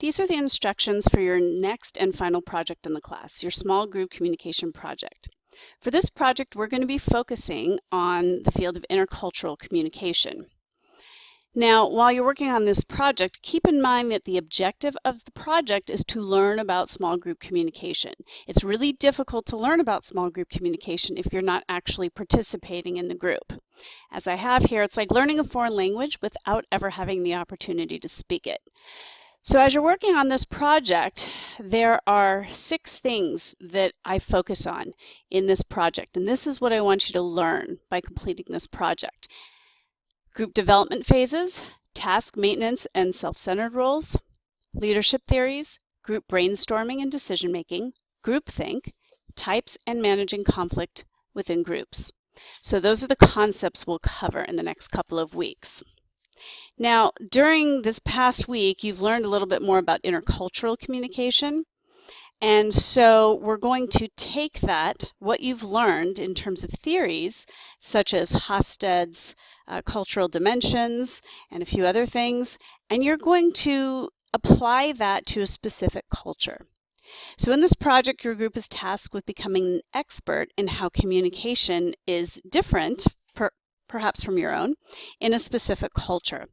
These are the instructions for your next and final project in the class, your small group communication project. For this project, we're going to be focusing on the field of intercultural communication. Now, while you're working on this project, keep in mind that the objective of the project is to learn about small group communication. It's really difficult to learn about small group communication if you're not actually participating in the group. As I have here, it's like learning a foreign language without ever having the opportunity to speak it. So as you're working on this project, there are 6 things that I focus on in this project, and this is what I want you to learn by completing this project. Group development phases, task maintenance and self-centered roles, leadership theories, group brainstorming and decision-making, groupthink, types and managing conflict within groups. So those are the concepts we'll cover in the next couple of weeks. Now, during this past week, you've learned a little bit more about intercultural communication. And so we're going to take that, what you've learned in terms of theories, such as Hofstede's cultural dimensions and a few other things, and you're going to apply that to a specific culture. So in this project, your group is tasked with becoming an expert in how communication is different, perhaps from your own, in a specific culture.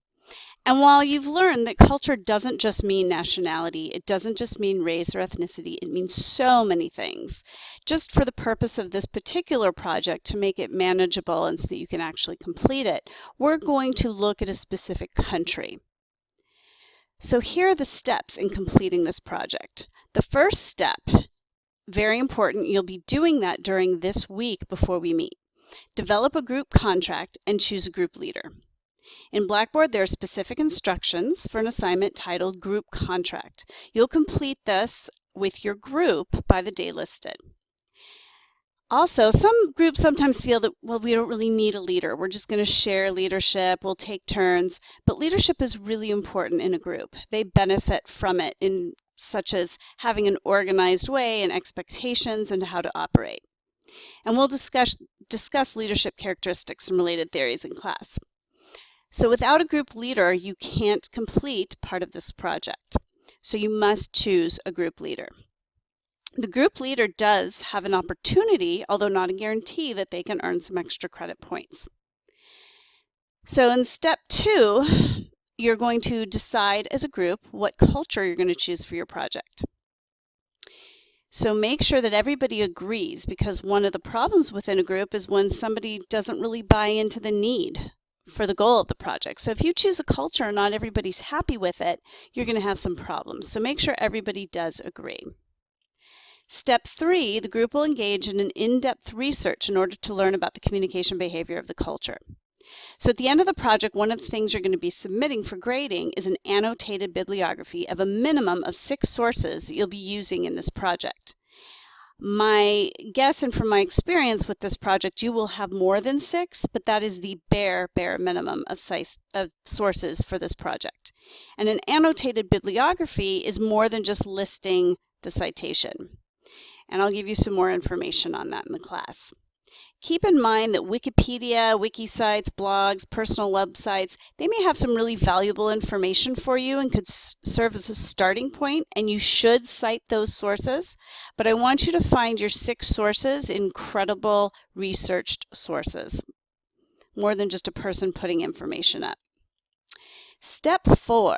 And while you've learned that culture doesn't just mean nationality, it doesn't just mean race or ethnicity, it means so many things. Just for the purpose of this particular project, to make it manageable and so that you can actually complete it, we're going to look at a specific country. So here are the steps in completing this project. The first step, very important, you'll be doing that during this week before we meet. Develop a group contract and choose a group leader. In Blackboard, there are specific instructions for an assignment titled Group Contract. You'll complete this with your group by the day listed. Also, some groups sometimes feel that, well, we don't really need a leader. We're just going to share leadership, we'll take turns. But leadership is really important in a group. They benefit from it in such as having an organized way and expectations and how to operate. And we'll discuss leadership characteristics and related theories in class. So without a group leader, you can't complete part of this project. So you must choose a group leader. The group leader does have an opportunity, although not a guarantee, that they can earn some extra credit points. So in step 2, you're going to decide as a group what culture you're going to choose for your project. So make sure that everybody agrees, because one of the problems within a group is when somebody doesn't really buy into the need for the goal of the project. So if you choose a culture and not everybody's happy with it, you're going to have some problems. So make sure everybody does agree. Step 3, the group will engage in an in-depth research in order to learn about the communication behavior of the culture. So at the end of the project, one of the things you're going to be submitting for grading is an annotated bibliography of a minimum of 6 sources that you'll be using in this project. My guess, and from my experience with this project, you will have more than 6, but that is the bare minimum of sources for this project. And an annotated bibliography is more than just listing the citation. And I'll give you some more information on that in the class. Keep in mind that Wikipedia, wiki sites, blogs, personal websites, they may have some really valuable information for you and could serve as a starting point, and you should cite those sources. But I want you to find your 6 sources in credible, researched sources, more than just a person putting information up. Step 4.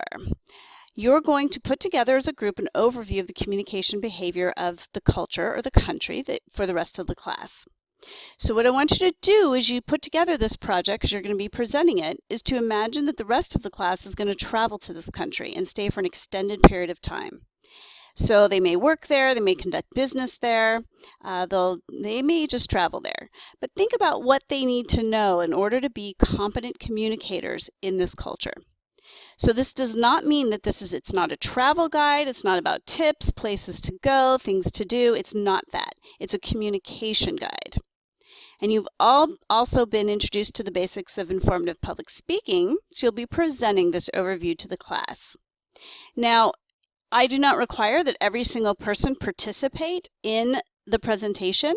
You're going to put together as a group an overview of the communication behavior of the culture or the country for the rest of the class. So what I want you to do as you put together this project, because you're going to be presenting it, is to imagine that the rest of the class is going to travel to this country and stay for an extended period of time. So they may work there, they may conduct business there, they may just travel there. But think about what they need to know in order to be competent communicators in this culture. So this does not mean that it's not a travel guide, it's not about tips, places to go, things to do. It's not that. It's a communication guide. And you've all also been introduced to the basics of informative public speaking, so you'll be presenting this overview to the class. Now, I do not require that every single person participate in the presentation.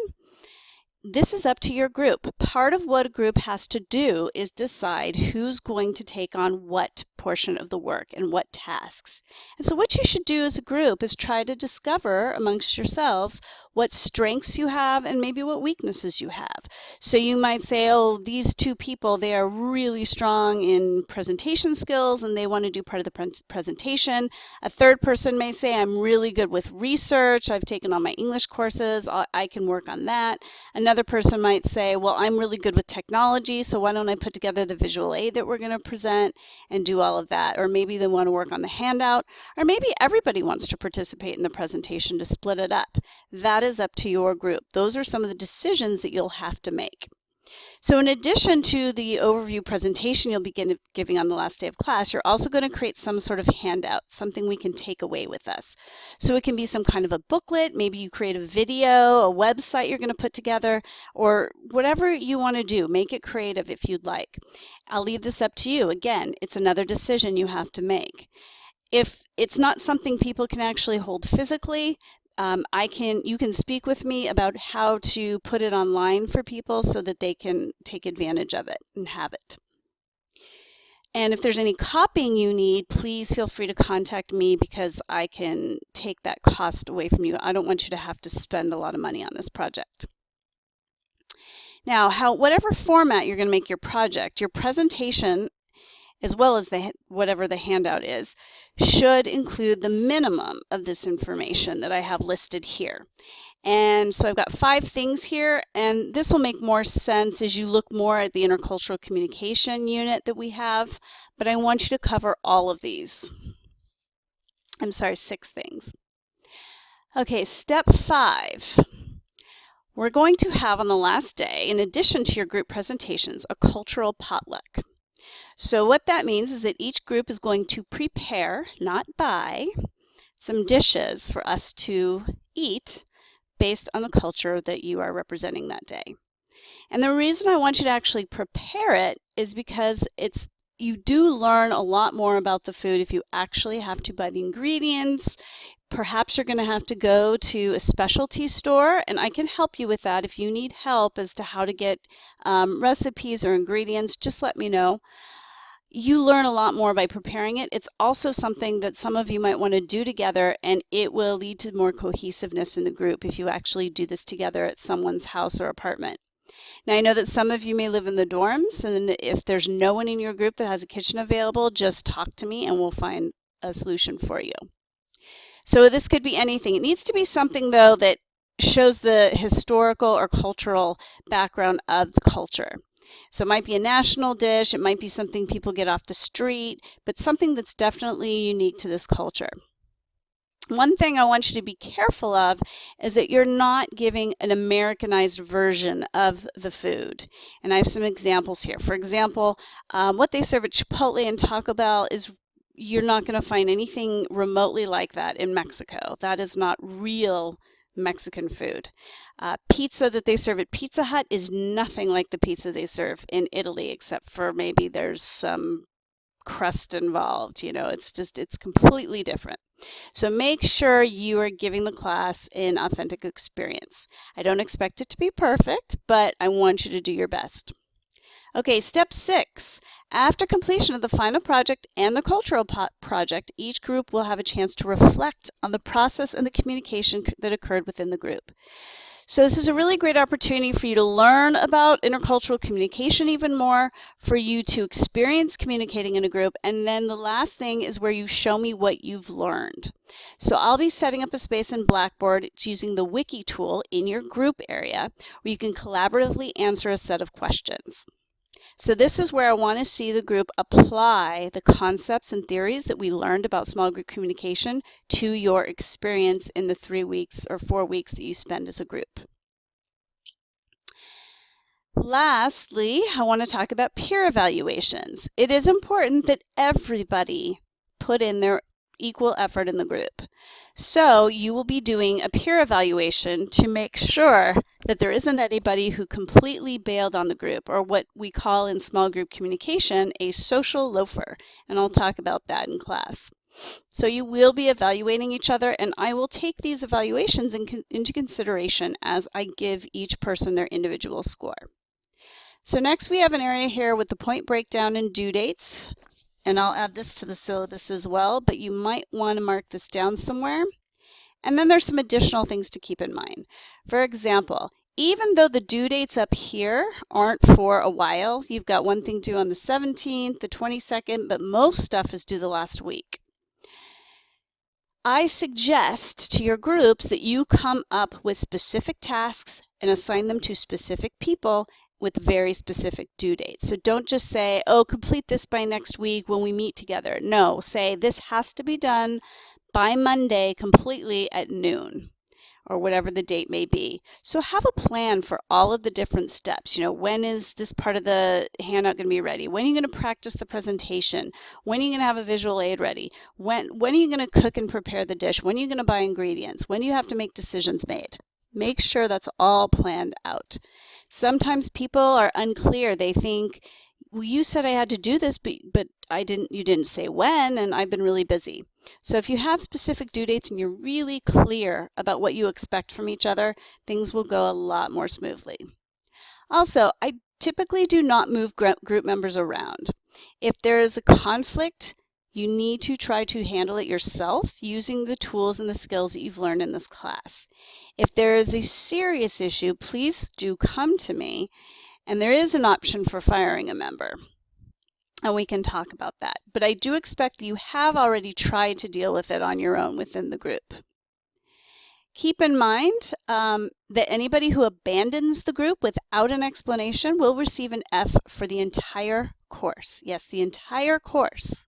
this is up to your group. Part of what a group has to do is decide who's going to take on what portion of the work and what tasks. And so what you should do as a group is try to discover amongst yourselves what strengths you have and maybe what weaknesses you have. So you might say, oh, these two people, they are really strong in presentation skills and they want to do part of the presentation. A third person may say, I'm really good with research. I've taken all my English courses. I can work on that. Another person might say, well, I'm really good with technology, so why don't I put together the visual aid that we're going to present and do all of that? Or maybe they want to work on the handout, or maybe everybody wants to participate in the presentation to split it up. That is up to your group. Those are some of the decisions that you'll have to make. So in addition to the overview presentation you'll begin giving on the last day of class, you're also going to create some sort of handout, something we can take away with us. So it can be some kind of a booklet, maybe you create a video, a website you're going to put together, or whatever you want to do. Make it creative if you'd like. I'll leave this up to you. Again, it's another decision you have to make. If it's not something people can actually hold physically, you can speak with me about how to put it online for people so that they can take advantage of it and have it. And if there's any copying you need, please feel free to contact me because I can take that cost away from you. I don't want you to have to spend a lot of money on this project. Now, whatever format you're going to make your project, your presentation, as well as whatever the handout is, should include the minimum of this information that I have listed here. And so I've got 5 things here, and this will make more sense as you look more at the intercultural communication unit that we have, but I want you to cover all of these. I'm sorry, 6 things. Okay, step 5. We're going to have on the last day, in addition to your group presentations, a cultural potluck. So what that means is that each group is going to prepare, not buy, some dishes for us to eat based on the culture that you are representing that day. And the reason I want you to actually prepare it is because you do learn a lot more about the food if you actually have to buy the ingredients. Perhaps you're going to have to go to a specialty store, and I can help you with that. If you need help as to how to get recipes or ingredients, just let me know. You learn a lot more by preparing it. It's also something that some of you might want to do together, and it will lead to more cohesiveness in the group if you actually do this together at someone's house or apartment. Now, I know that some of you may live in the dorms, and if there's no one in your group that has a kitchen available, just talk to me and we'll find a solution for you. So this could be anything. It needs to be something, though, that shows the historical or cultural background of the culture. So it might be a national dish, it might be something people get off the street, but something that's definitely unique to this culture. One thing I want you to be careful of is that you're not giving an Americanized version of the food. And I have some examples here. For example, what they serve at Chipotle and Taco Bell is you're not going to find anything remotely like that in Mexico. That is not real Mexican food. Pizza that they serve at Pizza Hut is nothing like the pizza they serve in Italy, except for maybe there's some crust involved. You know, it's completely different. So make sure you are giving the class an authentic experience. I don't expect it to be perfect, but I want you to do your best. Okay, step 6. After completion of the final project and the cultural project, each group will have a chance to reflect on the process and the communication that occurred within the group. So this is a really great opportunity for you to learn about intercultural communication even more, for you to experience communicating in a group, and then the last thing is where you show me what you've learned. So I'll be setting up a space in Blackboard. It's using the Wiki tool in your group area where you can collaboratively answer a set of questions. So this is where I want to see the group apply the concepts and theories that we learned about small group communication to your experience in the 3 weeks or 4 weeks that you spend as a group. Lastly, I want to talk about peer evaluations. It is important that everybody put in their equal effort in the group. So you will be doing a peer evaluation to make sure that there isn't anybody who completely bailed on the group, or what we call in small group communication a social loafer, and I'll talk about that in class. So you will be evaluating each other, and I will take these evaluations into consideration as I give each person their individual score. So next we have an area here with the point breakdown and due dates, and I'll add this to the syllabus as well, but you might want to mark this down somewhere. And then there's some additional things to keep in mind. For example, even though the due dates up here aren't for a while, you've got one thing due on the 17th, the 22nd, but most stuff is due the last week. I suggest to your groups that you come up with specific tasks and assign them to specific people with very specific due dates. So don't just say, oh, complete this by next week when we meet together. No, say this has to be done by Monday completely at noon, or whatever the date may be. So have a plan for all of the different steps. You know, when is this part of the handout going to be ready? When are you going to practice the presentation? When are you going to have a visual aid ready? When are you going to cook and prepare the dish? When are you going to buy ingredients? When do you have to make decisions made? Make sure that's all planned out. Sometimes people are unclear. They think, well, you said I had to do this, but you didn't say when, and I've been really busy. So if you have specific due dates and you're really clear about what you expect from each other, things will go a lot more smoothly. Also, I typically do not move group members around. If there is a conflict, you need to try to handle it yourself using the tools and the skills that you've learned in this class. If there is a serious issue, please do come to me, and there is an option for firing a member, and we can talk about that. But I do expect that you have already tried to deal with it on your own within the group. Keep in mind that anybody who abandons the group without an explanation will receive an F for the entire course. Yes, the entire course.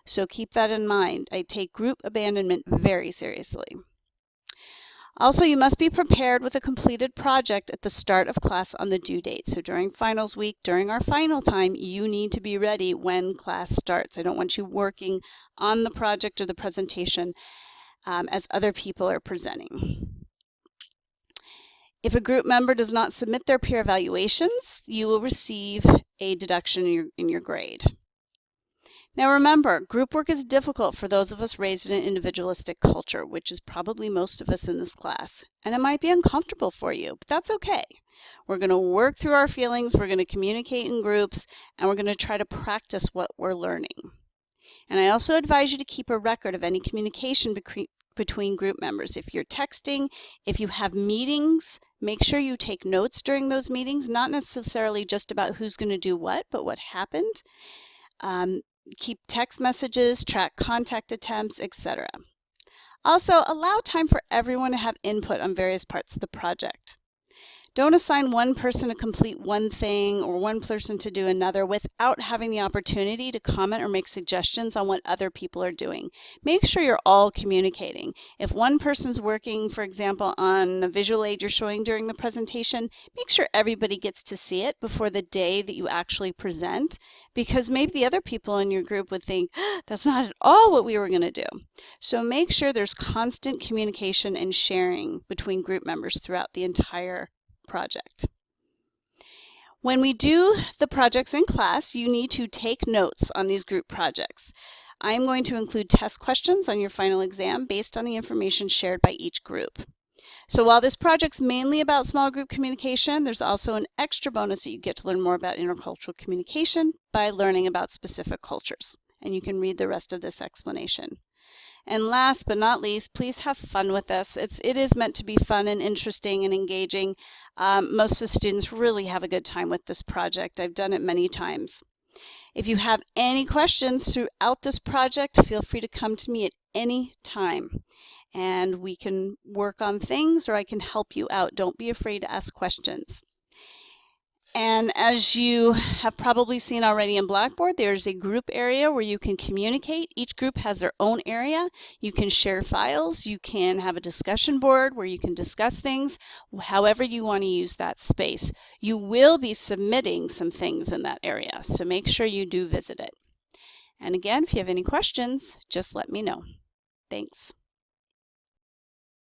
So keep that in mind. I take group abandonment very seriously. Also, you must be prepared with a completed project at the start of class on the due date. So during finals week, during our final time, you need to be ready when class starts. I don't want you working on the project or the presentation as other people are presenting. If a group member does not submit their peer evaluations, you will receive a deduction in your grade. Now remember, group work is difficult for those of us raised in an individualistic culture, which is probably most of us in this class. And it might be uncomfortable for you, but that's okay. We're going to work through our feelings, we're going to communicate in groups, and we're going to try to practice what we're learning. And I also advise you to keep a record of any communication between group members. If you're texting, if you have meetings, make sure you take notes during those meetings, not necessarily just about who's going to do what, but what happened. Keep text messages, track contact attempts, etc. Also, allow time for everyone to have input on various parts of the project. Don't assign one person to complete one thing or one person to do another without having the opportunity to comment or make suggestions on what other people are doing. Make sure you're all communicating. If one person's working, for example, on a visual aid you're showing during the presentation, make sure everybody gets to see it before the day that you actually present, because maybe the other people in your group would think, that's not at all what we were going to do. So make sure there's constant communication and sharing between group members throughout the entire project. When we do the projects in class, you need to take notes on these group projects. I'm going to include test questions on your final exam based on the information shared by each group. So while this project's mainly about small group communication, there's also an extra bonus that you get to learn more about intercultural communication by learning about specific cultures. And you can read the rest of this explanation. And last but not least, please have fun with this. It is meant to be fun and interesting and engaging. Most of the students really have a good time with this project. I've done it many times. If you have any questions throughout this project, feel free to come to me at any time. And we can work on things, or I can help you out. Don't be afraid to ask questions. And as you have probably seen already in Blackboard, there's a group area where you can communicate. Each group has their own area. You can share files. You can have a discussion board where you can discuss things, however you want to use that space. You will be submitting some things in that area, so make sure you do visit it. And again, if you have any questions, just let me know. Thanks.